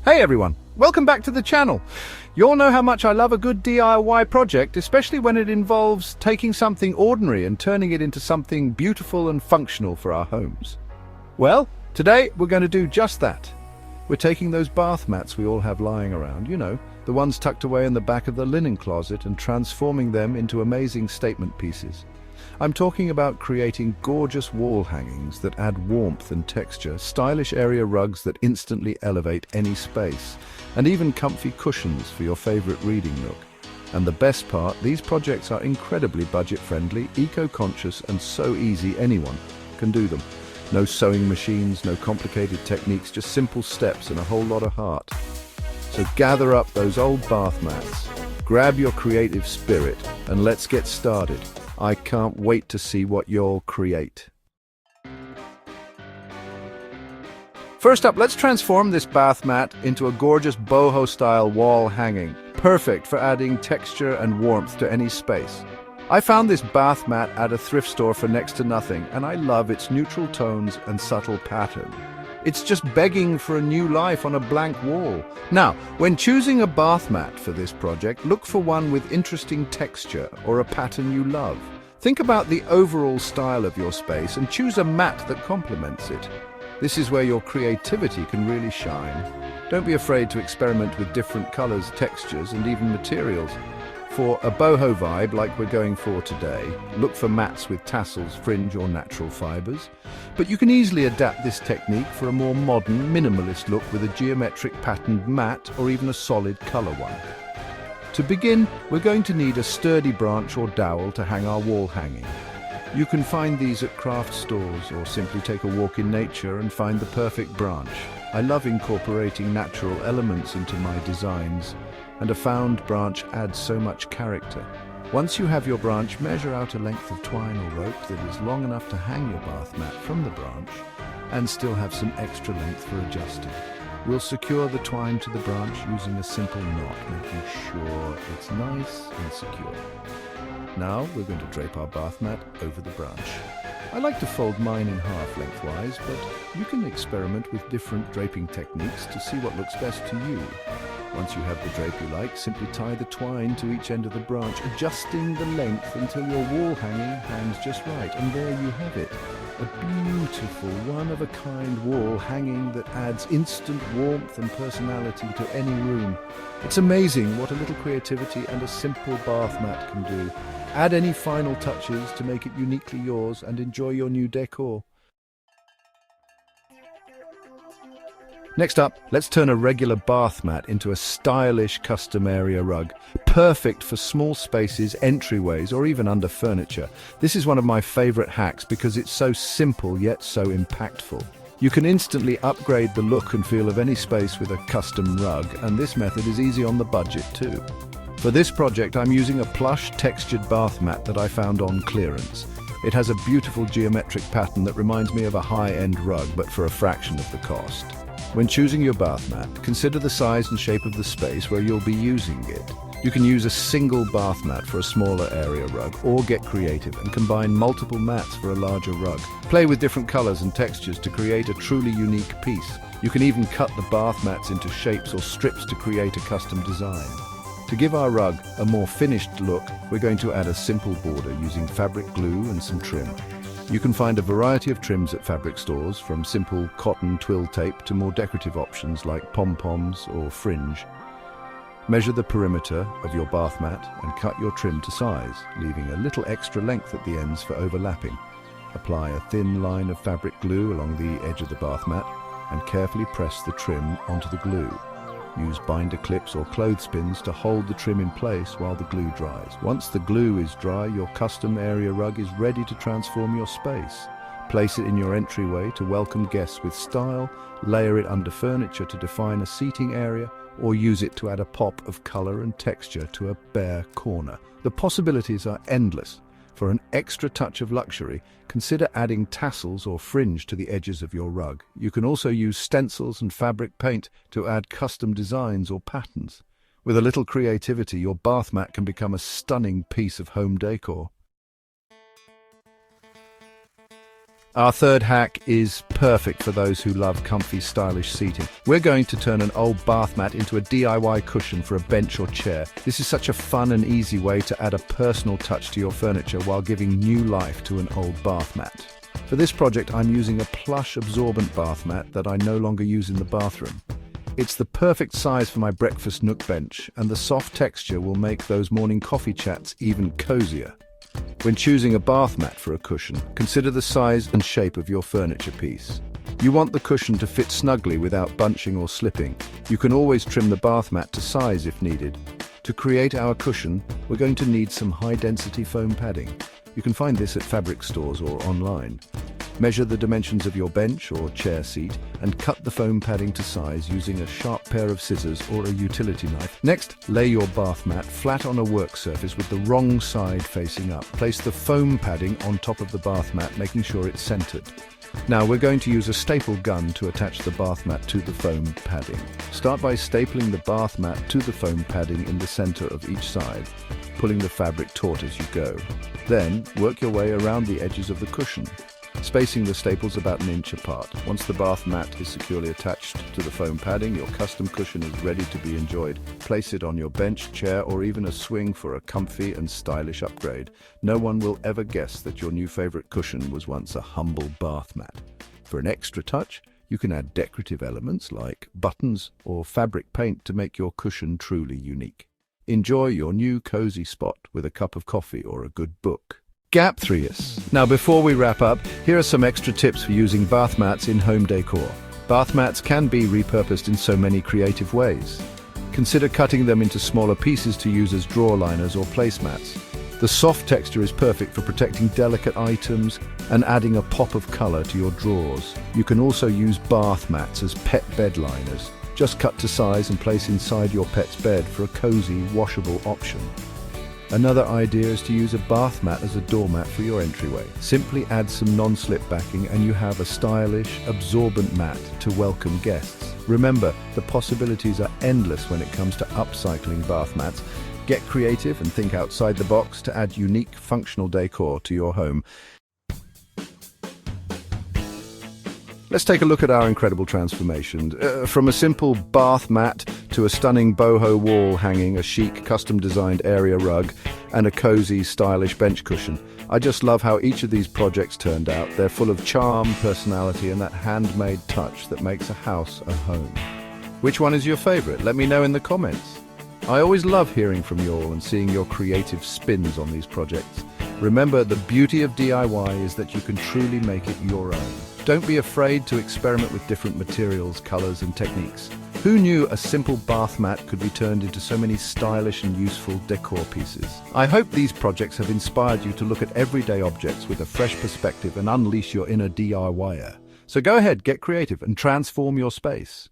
Hey everyone, welcome back to the channel. You all know how much I love a good DIY project, especially when it involves taking something ordinary and turning it into something beautiful and functional for our homes. Well, today we're going to do just that. We're taking those bath mats we all have lying around, the ones tucked away in the back of the linen closet, and transforming them into amazing statement pieces. I'm talking about creating gorgeous wall hangings that add warmth and texture, stylish area rugs that instantly elevate any space, and even comfy cushions for your favorite reading nook. And the best part, these projects are incredibly budget-friendly, eco-conscious, and so easy anyone can do them. No sewing machines, no complicated techniques, just simple steps and a whole lot of heart. So gather up those old bath mats, grab your creative spirit, and let's get started. I can't wait to see what you'll create. First up, let's transform this bath mat into a gorgeous boho-style wall hanging, perfect for adding texture and warmth to any space. I found this bath mat at a thrift store for next to nothing, and I love its neutral tones and subtle pattern. It's just begging for a new life on a blank wall. Now, when choosing a bath mat for this project, look for one with interesting texture or a pattern you love. Think about the overall style of your space and choose a mat that complements it. This is where your creativity can really shine. Don't be afraid to experiment with different colors, textures, and even materials. For a boho vibe like we're going for today, look for mats with tassels, fringe, or natural fibers. But you can easily adapt this technique for a more modern, minimalist look with a geometric patterned mat or even a solid color one. To begin, we're going to need a sturdy branch or dowel to hang our wall hanging. You can find these at craft stores or simply take a walk in nature and find the perfect branch. I love incorporating natural elements into my designs, and a found branch adds so much character. Once you have your branch, measure out a length of twine or rope that is long enough to hang your bath mat from the branch and still have some extra length for adjusting. We'll secure the twine to the branch using a simple knot, making sure it's nice and secure. Now we're going to drape our bath mat over the branch. I like to fold mine in half lengthwise, but you can experiment with different draping techniques to see what looks best to you. Once you have the drape you like, simply tie the twine to each end of the branch, adjusting the length until your wall hanging hangs just right. And there you have it, a beautiful, one-of-a-kind wall hanging that adds instant warmth and personality to any room. It's amazing what a little creativity and a simple bath mat can do. Add any final touches to make it uniquely yours and enjoy your new decor. Next up, let's turn a regular bath mat into a stylish custom area rug, perfect for small spaces, entryways, or even under furniture. This is one of my favorite hacks because it's so simple yet so impactful. You can instantly upgrade the look and feel of any space with a custom rug, and this method is easy on the budget too. For this project, I'm using a plush textured bath mat that I found on clearance. It has a beautiful geometric pattern that reminds me of a high-end rug, but for a fraction of the cost. When choosing your bath mat, consider the size and shape of the space where you'll be using it. You can use a single bath mat for a smaller area rug, or get creative and combine multiple mats for a larger rug. Play with different colors and textures to create a truly unique piece. You can even cut the bath mats into shapes or strips to create a custom design. To give our rug a more finished look, we're going to add a simple border using fabric glue and some trim. You can find a variety of trims at fabric stores, from simple cotton twill tape to more decorative options like pom-poms or fringe. Measure the perimeter of your bath mat and cut your trim to size, leaving a little extra length at the ends for overlapping. Apply a thin line of fabric glue along the edge of the bath mat and carefully press the trim onto the glue. Use binder clips or clothespins to hold the trim in place while the glue dries. Once the glue is dry, your custom area rug is ready to transform your space. Place it in your entryway to welcome guests with style, layer it under furniture to define a seating area, or use it to add a pop of color and texture to a bare corner. The possibilities are endless. For an extra touch of luxury, consider adding tassels or fringe to the edges of your rug. You can also use stencils and fabric paint to add custom designs or patterns. With a little creativity, your bath mat can become a stunning piece of home decor. Our third hack is perfect for those who love comfy, stylish seating. We're going to turn an old bath mat into a DIY cushion for a bench or chair. This is such a fun and easy way to add a personal touch to your furniture while giving new life to an old bath mat. For this project, I'm using a plush absorbent bath mat that I no longer use in the bathroom. It's the perfect size for my breakfast nook bench, and the soft texture will make those morning coffee chats even cozier. When choosing a bath mat for a cushion, consider the size and shape of your furniture piece. You want the cushion to fit snugly without bunching or slipping. You can always trim the bath mat to size if needed. To create our cushion, we're going to need some high-density foam padding. You can find this at fabric stores or online. Measure the dimensions of your bench or chair seat and cut the foam padding to size using a sharp pair of scissors or a utility knife. Next, lay your bath mat flat on a work surface with the wrong side facing up. Place the foam padding on top of the bath mat, making sure it's centered. Now we're going to use a staple gun to attach the bath mat to the foam padding. Start by stapling the bath mat to the foam padding in the center of each side, pulling the fabric taut as you go. Then, work your way around the edges of the cushion, spacing the staples about an inch apart. Once the bath mat is securely attached to the foam padding, your custom cushion is ready to be enjoyed. Place it on your bench, chair, or even a swing for a comfy and stylish upgrade. No one will ever guess that your new favorite cushion was once a humble bath mat. For an extra touch, you can add decorative elements like buttons or fabric paint to make your cushion truly unique. Enjoy your new cozy spot with a cup of coffee or a good book. Gap 3s. Now before we wrap up, here are some extra tips for using bath mats in home decor. Bath mats can be repurposed in so many creative ways. Consider cutting them into smaller pieces to use as drawer liners or placemats. The soft texture is perfect for protecting delicate items and adding a pop of color to your drawers. You can also use bath mats as pet bed liners. Just cut to size and place inside your pet's bed for a cozy, washable option. Another idea is to use a bath mat as a doormat for your entryway. Simply add some non-slip backing and you have a stylish, absorbent mat to welcome guests. Remember, the possibilities are endless when it comes to upcycling bath mats. Get creative and think outside the box to add unique, functional decor to your home. Let's take a look at our incredible transformation. From a simple bath mat to a stunning boho wall hanging, a chic, custom-designed area rug, and a cozy, stylish bench cushion. I just love how each of these projects turned out. They're full of charm, personality, and that handmade touch that makes a house a home. Which one is your favorite? Let me know in the comments. I always love hearing from you all and seeing your creative spins on these projects. Remember, the beauty of DIY is that you can truly make it your own. Don't be afraid to experiment with different materials, colors, and techniques. Who knew a simple bath mat could be turned into so many stylish and useful decor pieces? I hope these projects have inspired you to look at everyday objects with a fresh perspective and unleash your inner DIYer. So go ahead, get creative, and transform your space.